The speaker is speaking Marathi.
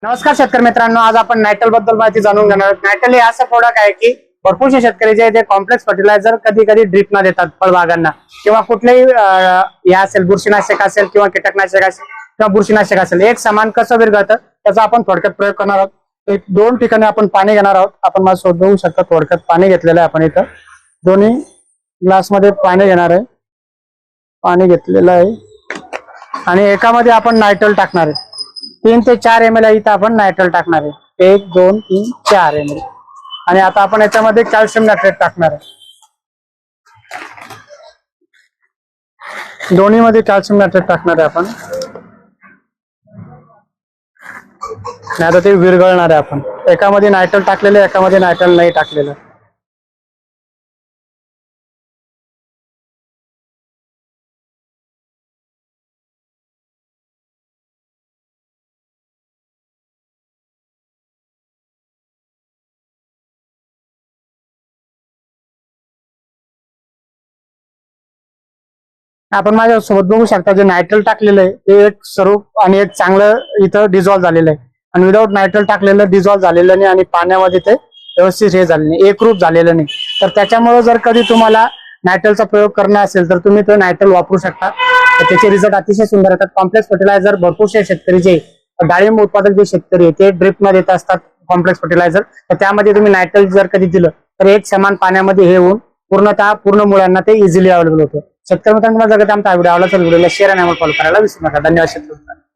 नमस्कार शेतकरी मित्रांनो, आज आपण नायट्रल बद्दल माहिती जाणून घेणार आहोत। नायट्रल हे असं प्रोडक्ट आहे की भरपूरशे शेतकरी जे ते कॉम्प्लेक्स फर्टिलायझर कधी कधी ड्रिप न देतात फळबागांना किंवा कुठलेही हे असेल बुरशीनाशक असेल किंवा कीटकनाशक असेल किंवा बुरशीनाशक असेल एक समान कसं विरघळतं त्याचा आपण थोडक्यात प्रयोग करणार आहोत। एक दोन ठिकाणी आपण पाणी घेणार आहोत। आपण मला शोध बघू शकता, थोडक्यात पाणी घेतलेलं आहे आपण इथं दोन्ही ग्लास मध्ये पाणी घेणार आहे। पाणी घेतलेलं आहे आणि एकामध्ये आपण नायट्रल टाकणार आहे। 3 ते 4 ml इथं आपण नायट्रल टाकणार आहे। 1 2 3 4 ml आणि आता आपण याच्यामध्ये कॅल्शियम नायट्रेट टाकणार आहे। दोन्ही मध्ये कॅल्शियम नायट्रेट टाकणार आहे आपण। आता ते विरघळणार आहे। आपण एकामध्ये नायट्रल टाकलेलं, एकामध्ये नायट्रल नाही टाकलेलं। आपण माझ्यासोबत बघू शकता, जे नायट्रल टाकलेलं आहे ते एक स्वरूप आणि एक चांगलं इथं डिझॉल्व्ह झालेलं आहे आणि विदाऊट नायट्रल टाकलेलं डिझॉल्व्ह झालेलं नाही आणि पाण्यामध्ये ते व्यवस्थित हे झालेलं नाही, एकरूप झालेलं नाही। तर त्याच्यामुळे जर कधी तुम्हाला नायट्रलचा प्रयोग करणं असेल तर तुम्ही तो नायट्रल वापरू शकता। त्याचे रिझल्ट अतिशय सुंदर येतात। कॉम्प्लेक्स फर्टिलायझर भरपूरशे शेतकरी जे डाळिंब उत्पादक जे शेतकरी आहे ते ड्रिप न देत असतात कॉम्प्लेक्स फर्टिलायझर, तर त्यामध्ये तुम्ही नायट्रल जर कधी दिलं तर एक समान पाण्यामध्ये हे होऊन पूर्ण मुळांना ते इझिली अवेलेबल होतं। शेतकरी मित्रांनो, जर आमचा व्हिडिओ आवडला तर व्हिडिओला शेअर आणि फॉलो करायला विसरू नका। धन्यवाद शेतकरी।